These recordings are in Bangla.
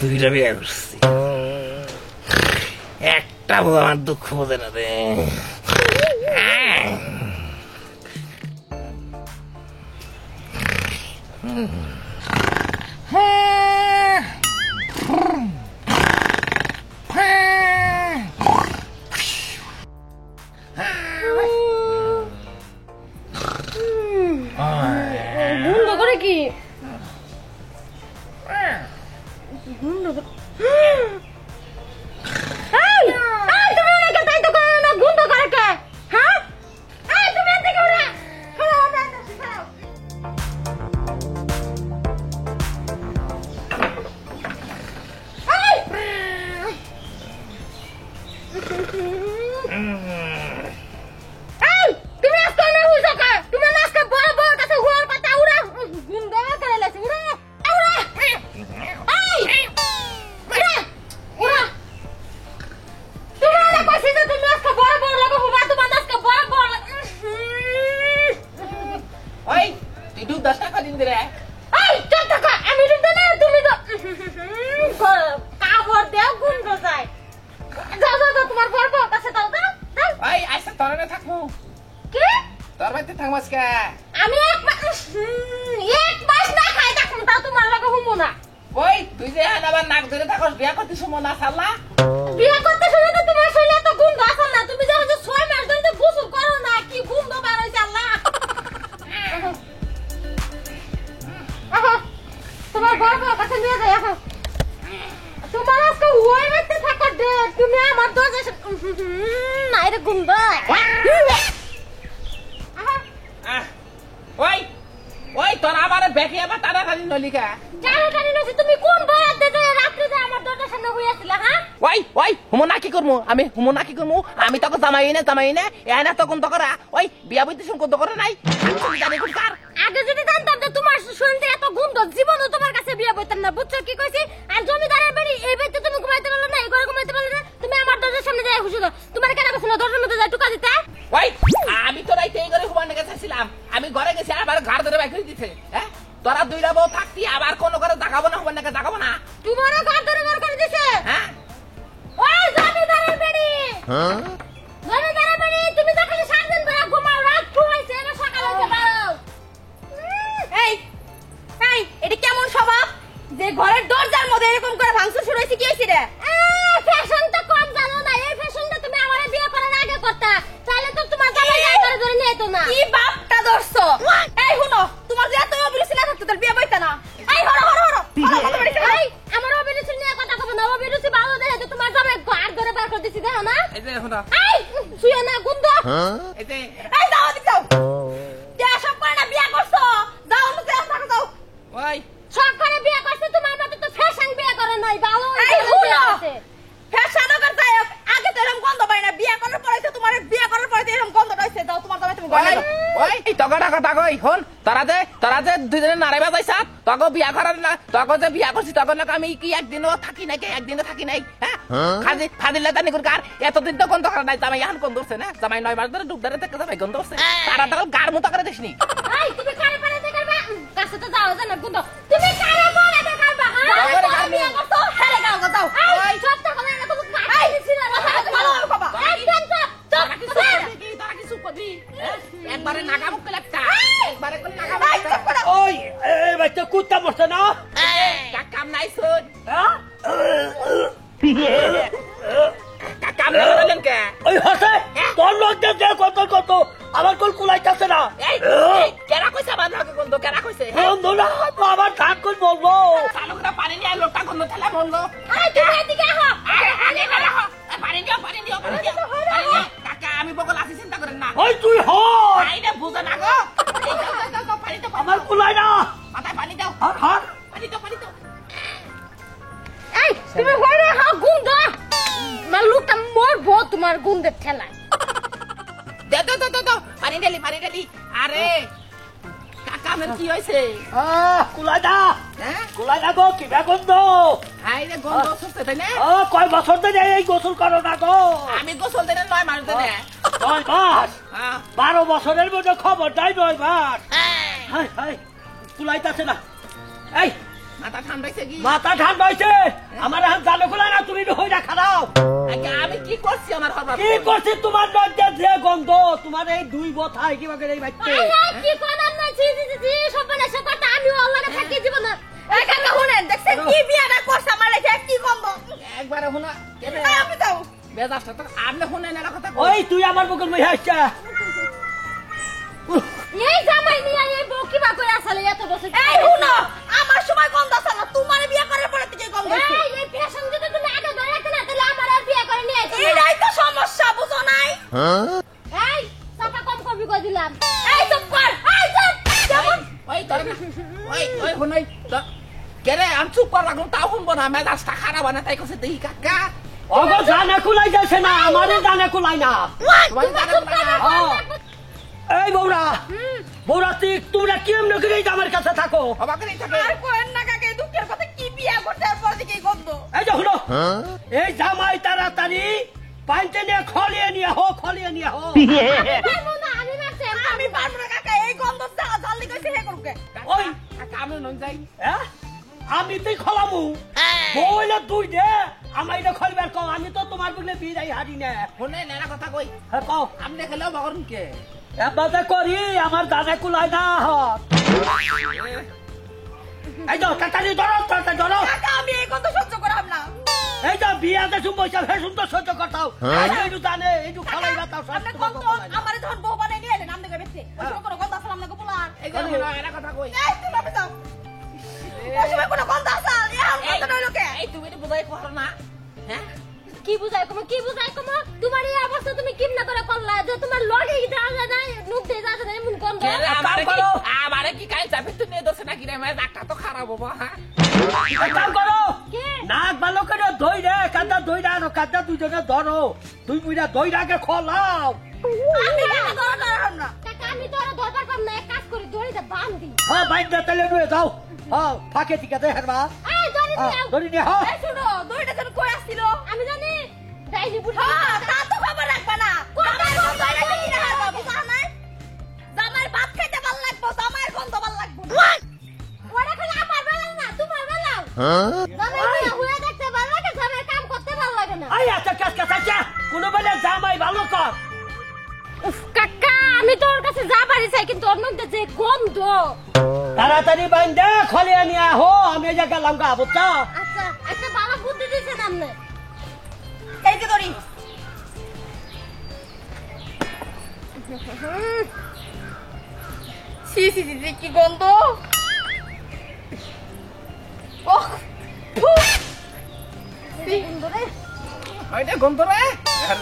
দুইটা বিয়ে করছি, একটা বউ আমার দুঃখ বোঝে না রে। আমি হুমনা কি করবো? আমি তোকে জামাই না এনা তখন তো করা ওই বিয়া বইতে শুনকো করে নাই। আগে যদি জানতাম যে তোমার শুনতে এত গুণ জীবনও তোমার কাছে বিয়া বইতাম না। বুঝছো কি কইছি? আর জমিদারের বাড়ি এই বাড়িতে তুমি ঘুমাইতে পারলে না, এই ঘরে ঘুমাইতে পারলে না, তুমি আমার দরজার সামনে যাই খুশি দাও। তোমার কেন বলছিল দরজার মধ্যে যাই টুকা দিতে? ওই আমি তো রাইতে এই ঘরে ঘুমানোর কাছে ছিলাম, আমি ঘরে গেছি আবার ঘর ধরে বাইক করে দিতে। হ্যাঁ তোরা দুইটা বউ থাকতি আবার কোন করে দেখাবো না হুমার নাকি দেখাবো না? তোমারও ঘর ধরে বের করে দিছে। হ্যাঁ ওই জমিদারের বাড়ি, জমিদারের বাড়ি তুমি তো খালি সারাদিন ধরে ঘুমাও, রাত ঘুমাইছে না সকাল হইতে পারো। এই এই এটা কেমন স্বভাব যে ঘরের দরজার মধ্যে এরকম করে ভাঙচুর শুরু হইছে? কি হইছে রে? ফ্যাশন তো কম জানো না, এই ফ্যাশনটা তুমি আমারে বিয়ে করার আগে করতা, তাহলে তো তোমার জামাই ধরে ধরে নিয়ে যেত না। কি বাপটা ধরছো? এই শুনো, তোমার যে এত অভিরুচি না থাকতো তোর বিয়ে বইতা না। এই হড় হড় হড় এই আমার অভিরুচি নিয়ে কথা কব না, অভিরুচি ভালো দেয় তো তোমার জামাই ঘর ধরে বার করে দিছি দেখো না? এই যে শুনো, এই শুয়ে না গুন্দ, এই যে এই যাও দিক যাও, কে সব করে না বিয়ে করছো, যাও মুখে থাকো যাও। ওই সব করে বিয়ে করছে, তোমার মত তো ফ্যাশন বিয়ে করে নাই, ভালো এই শুনো ফ্যাশন করতে আগে তো এরকম গন্ধ পাই না, বিয়ে করার পরে তো তোমার বিয়ে করার পরে তো এরকম গন্ধ হইছে। যাও তোমার জামাই তুমি গন্ধ। ওই এই তগা টাকা হন তোরা যে দুইজনে নারাই বাজাইছ, তগো বিয়া করার না, তগো যে বিয়া করছি তখন না আমি কি একদিনও থাকি নাই, একদিনও থাকি নাই। হ্যাঁ ফাজিল্লা জানি করে কার এতদিন তো গন্ধ করা নাই, জামাই এখন গন্ধ হচ্ছে না, জামাই 9 মাস ধরে ডুব ধরে থেকে জামাই গন্ধ হচ্ছে, তারা তখন গার মতো করে দেশনি। তুমি কারে পারে দেখাবা কাছে তো যাও জানা গন্ধ, তুমি কারে পারে দেখাবা? হ্যাঁ বিয়ে করছো হেরে গাও যাও। এই সব তো করে না তুমি মাই দিছি না ভালো বাবা, একদম চুপ তারা কি চুপ করবি? একবারে নাগামুখ লাগতা, একবারে কোন নাগামুখ। ওই এই বাচ্চা কুত্তা মরছে না, কাম নাই শুন। হ্যাঁ কাম না বলেন কে? ওই হসে তোর লোক দে কত আমার কোল কুলাইতাছে না। এই কেরা কইছে আমার নাকি গন্ধ? কেরা কইছে গন্ধ না আমার ধান কোন বলবো? চালু করে পানি নিয়ে লোকটা গন্ধ ঠেলা বললো। এই তুমি এদিকে আহো, পানি নাও, পানি দিও কাকা, আমি বগল আছি চিন্তা করেন না। ওই তুই হ আইনা বুঝা না গো, পানি দাও আমার কুলাই না, মাথায় পানি দাও, হাত পানি দাও। এই তুমি হইরে হাও গুন্দ মার লোকটা মরবো তোমার গুন্দের ঠেলায়। দাও পানি ঢালি। আরে কাকা আমার কি হয়েছে? কুলাই না গো, কি গন্ধ? হাই রে গন্ধ হচ্ছে তাই না? কয় বছর ধরে এই গোসল করো না গো? আমি গোসল দিলে 9 মাস ধরে। 9 মাস? 12 বছরের মধ্যে খবর নাই 9 মাস। কুলাইতাছে না। এই মাথা ঠান্ডাইছে কি? মাথা ঠান্ডা হইছে, আমার এখন জানো কুলায় না, তুমি হইরা খারাও। আমি কি করছি আমার হবার? কি করছিস? তোমার লজ্জা যে গন্ধ, তোমার এই দুই বথায় কি বাগে এই বাইতে। কি করার না, জি জি জি সব না সব কথা আমি আল্লাহকে থাকি জীবন না। এই কাকা শুনেন, দেখছেন কি বিয়াটা করছে আমার রেখে কি গন্ধ। একবারে হুনা কেন আপনি যাও। বেজাসটা তো আপনি শুনেন না কথা। ওই তুই আমার বুকের মধ্যে আসছা। এই জামাই নিয়ে এই বউ কি বা করে আসলে এত বছর। এই শুনো, আমার সময় গন্ধ আছে না, তোমার বিয়ে করার পরে থেকে গন্ধ আছে। এই ফ্যাশন যদি তুমি আগে ধরে রাখতে না তাহলে আমার আর বিয়ে করে নিয়ে আইতো। এটাই তো সমস্যা, বুঝো নাই? এই টাকা কম করবি কই দিলাম। এই চুপ কর, এই চুপ। যেমন ওই তোর ওই হুনাই কেরে আমি চুপ কর রাখুন, তাও শুনবো না। মেজাজটা খারাপ না তাই কইছে দেখি কাকা। ওগো জানা কুলাই যাচ্ছে না, আমারে জানা কুলাই না। তোমার জানা না। এই বৌরা, বৌরা তোমরা কেমন করে আমার কাছে থাকো? অবাকই থাকে। আর কোয়েন না কাকে দুঃখের কথা কি বিয়ে করতে আর পর থেকে গন্ধ। এই যে হলো এই জামাই তাড়াতাড়ি পাইতে নিয়ে খলিয়ে নিয়ে হো, খলিয়ে নিয়ে হো। পারবো না, আমি মারছি। আমি পারবো না কাকা, এই গন্ধ জালি কইছে হে করুকে। ওই কাকা আমি নন যাই। হ্যাঁ আমি তুই খলামু বইলে তুই দে আমার এটা খলবার কও, আমি তো তোমার বলে বিদাই হারি না। শুনে নেনা কথা কই। হ্যাঁ কও। আপনি খেলেও বকরুন কে? এবারে করি আমার দাদা কুলাই না হত। এই তো তাড়াতাড়ি ধরো, তাড়াতাড়ি ধরো। কাকা আমি এই গন্ধ সহ্য করাম না। এই তো বিয়াতে শুনবইছা ফের সুন্দর সহ্য করতাও। এইটু জানে এইটু খলাই বাতাও সব। আপনি গন্ধ আমারে যখন বউ বানাই নিয়ে এলেন আমনে বেছে। ওই সময় কোনো গন্ধ আসলাম না গোপালার। এই যে নেনা কথা কই। এই তুমি আপনি যাও। ওই সময় কোনো গন্ধ আসল, এখন গন্ধ নইলো কে? এই তুমি তো বুঝাই করো না। হ্যাঁ কি বুঝাই কম, কি বুঝাই কম? তোমার এই অবস্থা তুমি কিমনা করে করলা যে তোমার লগে যাওয়া যায় নুক দিয়ে যাওয়া যায় এমন গন্ধ। আমারে কি কাই চাপে তুই নিয়ে দোষ নাকি রে? আমার ডাক্তার তো খারাপ হবো। হ্যাঁ কাম করো, কে? নাক ভালো করে ধই রে, কাদা ধই না, কাদা দুইজনে ধরো, দুই বুইরা ধই আগে খলাও। আমি কাকা ধরতাম না। কাকা আমি তো আর ধরবার পাম না, এক কাজ করি দড়িতে বাঁধি। হ্যাঁ বাইক না তেলে নিয়ে যাও। হ্যাঁ ফাঁকে ঠিক আছে হেরবা। এই দড়ি হ্যাঁ দাও। ধরি নিয়ে হ্যাঁ। এই শুনো, দড়িটা যেন কই আসছিল আমি জানি। ডাইনি বুঝা। হ্যাঁ তা তো খবর রাখবা না। জামাই গন্ধ এটা কি না হারবা বুঝা নাই? জামাইর ভাত খাইতে ভাল লাগবো, জামাইর গন্ধ ভাল লাগবো। ওরা খালি আমার বেলা না, তোমার বেলাও। জামাই বিয়া হয়ে দেখতে ভাল লাগে, জামাইর কাম করতে ভাল লাগে না। আই আচ্ছা কাজ কাজ আচ্ছা কোনো বেলা জামাই ভালো কর। উফ কাকা আমি তো ওর কাছে যা পারি চাই, কিন্তু ওর মধ্যে যে গন্ধ। তাড়াতাড়ি বাইন্দে খলিয়ে নিয়ে হো, আমি এই যে গেলাম গা বুঝছো। আচ্ছা একটা ভালো বুদ্ধি দিয়েছেন আপনি। এই যে দড়ি। সি সি সি কি গন্ধ। ওহ কি গন্ধ রে। ওইটা গন্ধ রে।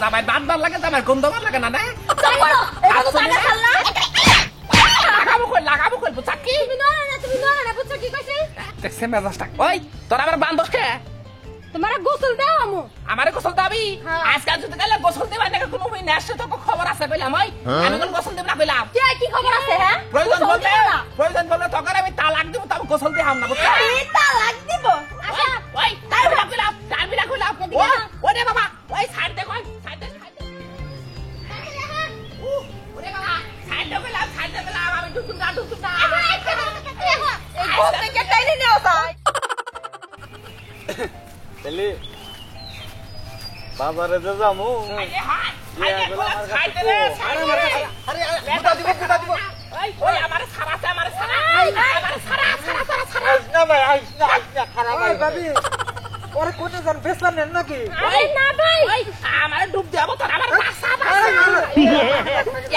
জামাই দাঁত ভাল লাগে, জামাই গন্ধ ভাল লাগে না না? চলো এটা তো টাকা খাল্লা। লাগাবো কই বুঝাকি। তুমি নড়ে না বুঝছো কি কইছি? দেখছে মেজাজটা। ওই তোর আবার বান্ধব কে? তোমারে গোসল দাও আমু। আমারে গোসল দাবি? হ্যাঁ। আজকাল যদি গেলে গোসল দেবা না কোনো হই না, সে তো খবর আছে কইলাম। ওই আমি কোন গোসল দেব না কইলাম। কে কি খবর আছে হ্যাঁ? প্রয়োজন গোসল বলতে দিও না। প্রয়োজন বললে তখন আমি তালাক দিব, তবে গোসল দিহাম না বুঝছো? এই তালাক দিব। আচ্ছা ওই তাই কইলাম, ওরে বাবা ওই সাইড দে কই, সাইড দে সাইড দে। ওরে বাবা সাইড দে কইলাম, আমি ঢুকুম না। এই গোল থেকে টাইনে নেও যায়। তাহলে বাজারে যে যামু আরে হাই ইয়া গুলো আমার কাছে সাইড দে, সাইড দে। আরে গুটা দিব ওই আমারে সারা আমারে সারা আইস না ভাই আইস না খারাপ ভাই ভাবি ওরে কোনে যান বেসলাম নেন নাকি আরে না ভাই ওই আমারে ডুব দেব তো আমার বাসা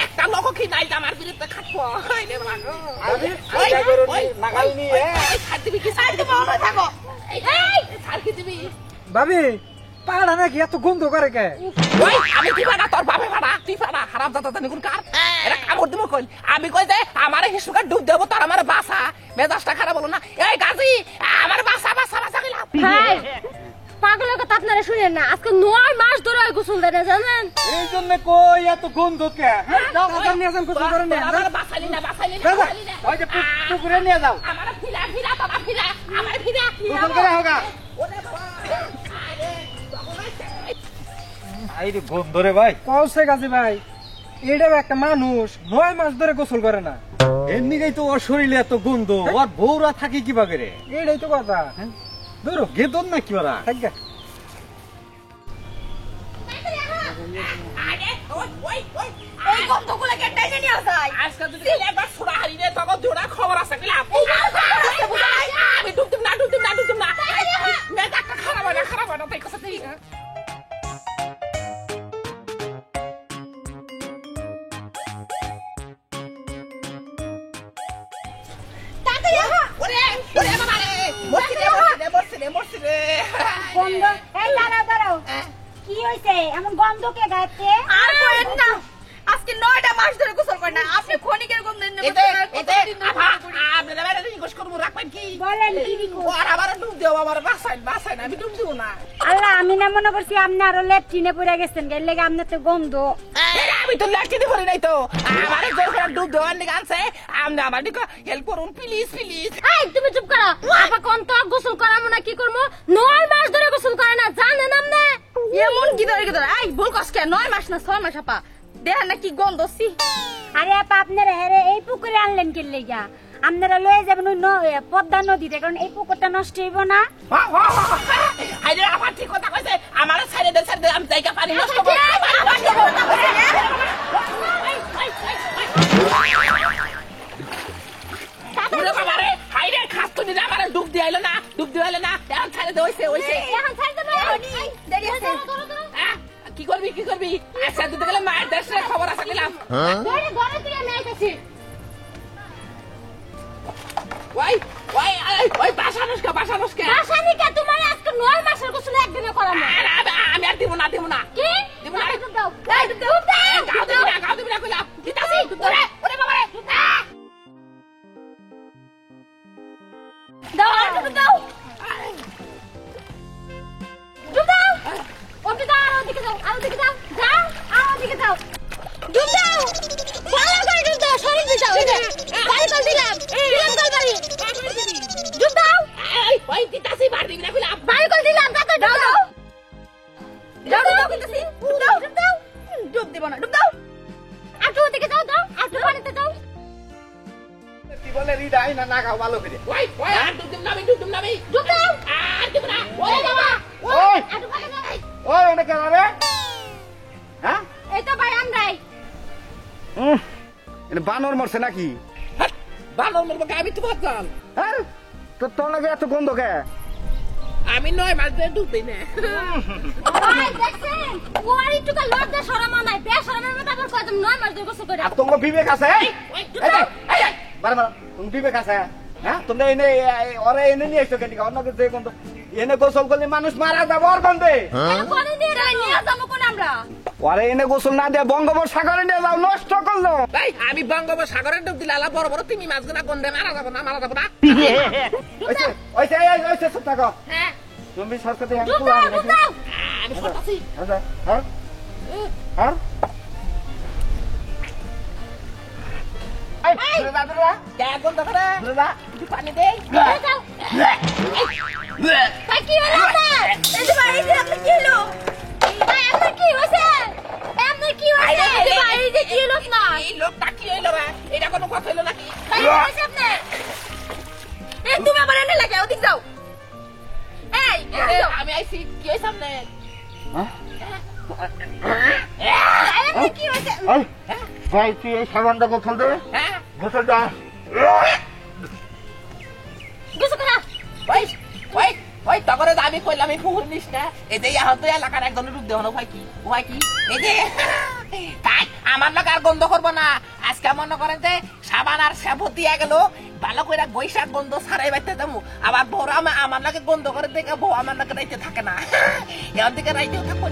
একটা লোক কি নাই আমার বিরুদ্ধে খাটবো। রে বাবা ভাবি এটা করে নাগাল নিয়ে ছাড় দিবি কি ছাড় দিবি? আমরা থাকো। এই ছাড় কি দিবি? ভাবি পাড়া নাকি এত গন্ধ করে কে ওই আমি কি ভাড়া তোর বাপে ভাড়া, তুই ভাড়া খারাপ দাদা জানি কোন কার এটা কামড় দিব কই? আমি কই যে আমারে হিসুকা ডুব দেব তোর আমার বাসা, মেজাজটা খারাপ হলো না? এই গাজী আমার বাসা গেলাম। ভাই পাগলের কথা আপনারা শুনেন না, আজকে 9 মাস ধরে গোসল দেয় না জানেন? এই জন্য কই এত গন্ধ কে যাও গাজার নিয়ে যান গোসল করে নিয়ে আমার বাসালি না ওই যে পুকুরে নিয়ে যাও আমার ফিরা বাবা ফিরা, আমার ফিরা গোসল করে হোগা ওরে বাবা আরে তখন আইরে গন্ধ রে ভাই কওছে গাজী ভাই এটাও একটা মানুষ 9 মাস ধরে গোসল করে না। এমনিতেই তো ওর শরীরে এত গন্ধ, ওর বউরা থাকে কিভাবে রে? এটাই তো কথা। ধরো গেদন না কি ওরা? থাকা আরে ওই ওই ওই এই গন্ধগুলো কে টাইনে নিয়ে যায়? আজকে যদি একবার সুরা হারিয়ে তখন জোড়া খবর আছে কিলা আমি ডুবতুম না মেজাজটা খারাপ হয় না তাই কথা ঠিক তাড়াতাড়ি আহা। ওরে ওরে বাবা রে মরছি রে গন্ধ এই দাঁড়াও কি হইছে এমন গন্ধ কে গাচ্ছে? আর করেন না, আজকে 9টা মাস ধরে গোসল করে না। আপনি ক্ষণিকের গন্ধ নিয়ে এতে আপনারা বাইরে রিকোয়েস্ট করবো রাখবেন কি বলেন কি রিকোয়েস্ট? ও আর আবার ডুব দেও আমার বাসায় না আমি ডুব দেবো না আল্লাহ আমি না মনে করছি আপনি আরো লেট্রিনে পড়ে গেছেন গেলে লেগে আপনার তো গন্ধ। আমি তো লাঠিতে ভরি নাই তো আমার জোর করে ডুব দেওয়ার দিকে আনছে আপনি আমার দিকে হেল্প করুন প্লিজ এই তুমি চুপ করো। আপা কোন তো গোসল করাবো না কি করবো? 9 মাস ধরে গোসল করে না জানেন আপনি? এমন কি ধরে এই ভুল কস কে? 9 মাস না 6 মাস আপা। দেখেন না কি গন্ধ ছি। আরে আপা আপনারা হেরে এই পুকুরে আনলেন কি লেগা? আপনারা লয়ে যাবেন ওই পদ্মা নদীতে, কারণ এই পুকুরটা নষ্ট হইব না। আরে আমার ঠিক কথা কইছে আমার সাইডে দে আমি জায়গা পানি নষ্ট করব ওরে বাবা রে হাইরে খাস তুমি আমার ডুব দিয়াইলো না এখন ছাড়ে দে হইছে এখন ছাড়তে না দেরি আছে। কি করবি আচ্ছা দিতে গেলে মায়ের দেশের খবর আছে দিলাম ধরে ঘরে তুই আমি আইতাছি। ওই বাসানুষ্কা রাসায়নিকা তোমার আজকে 9 মাসের গোসল একদিনে করাবো। আমি আর দিব না কি? দিব না ডুব দাও। এই ডুব গাও দিবি না কইলা দিতাছি ওরে বাবা রে দাও ডুব দাও। ডুব দাও। ওদিকে দাও, ওদিকে যাও, ওদিকে যাও। যাও, ওদিকে যাও। ডুব দাও। ভালো করে ডুব দাও, শরীর দিতে হবে। বাড়ি কল দিলাম। দিলাম কল বাড়ি। ডুব দাও। ওই দিতাছি বার দিবি না কইলা বাড়ি কল দিলাম, তাতে ডুব দাও। দাও কইতাছি। দাও দাও। ডুব দিব না, ডুব দাও। একটু ওদিকে যাও, দাও। একটু পানিতে যাও। কি বলে রিডাই না না খাও ভালো করে। ওই আর ডুব দিম না আমি ডুব দাও। আর দিব না ওই বাবা। ওই একটু পানিতে যাও। ওই ওটা কেন রে? হ্যাঁ? এই তো ভাই আমরাই। এটা বানর মরছে নাকি? ভালো মরবো আমি তো ভাবতাম হ্যাঁ? তো তোর নাকি এত গন্ধ কে? আমি 9 মাস ধরে ডুব দিই না ভাই দেখছেন? ওর একটু কা লজ্জা শরম নাই। বেশরমের মতো আবার কয় তুমি 9 মাস ধরে গোসল করে। আর তোমার বিবেক আছে? এই ওই বারে তুমি বিবেক আছে? হ্যাঁ তোমরা এনে ওরা এনে নিয়ে এসছো কেন? অন্য কিছু গন্ধ এনে গোসল করলে মানুষ মারা যাবে ওর গন্ধে। কোন নিয়ে নিয়ে যাবো কোন আমরা? ওরে এনে গোসল না দিয়ে বঙ্গোপসাগরে নিয়ে যাও, নষ্ট করলো। ভাই আমি বঙ্গোপসাগরে ডুব দিলে আলা বড় তুমি মাছগুনা গন্ধে মারা যাবো না ওইসে সব থাকো। হ্যাঁ তুমি সরকার থেকে ডুব দাও, ডুব দাও। আমি সরতাছি হ্যাঁ হ্যাঁ গন্ধ করে একটু পানি দে এই যাও। ভাই কি হলো আপনার? এই যে ভাই, এই যে আপনি কি হলো? ভাই আপনার কি হয়েছে? আপনার কি হয়েছে? ভাই, এই যে কি হলো আপনার? এই লোকটা কি হইলো ভাই এটা কোনো কথা হইলো নাকি ভাই কি হয়েছে আপনার? এই তুমি আবার এনে লাগে, ওদিক যাও। এই এই যে আমি আইছি কি হইছে সামনে আপনি কি হয়েছে? ভাই তুই এই সাবানটা গোসল দে, হ্যাঁ গোসল দা। গোসল করা। ওই তখন আমি কইলাম আমি পুকুর নিস না এই যে এখন তো এলাকার একজনের রূপ দেওয়ানো ভাই কি এই যে তাই আমার লোক আর গন্ধ করবো না আজকে মনে করেন যে সাবান আর শ্যাম্পু দিয়া গেল ভালো করে বৈশাখ গন্ধ ছাড়াই বাইতে যাবো আবার বড় আমার লোকে গন্ধ করে দেখে বউ আমার লোকে রাইতে থাকে না এর দিকে রাইতেও থাকবো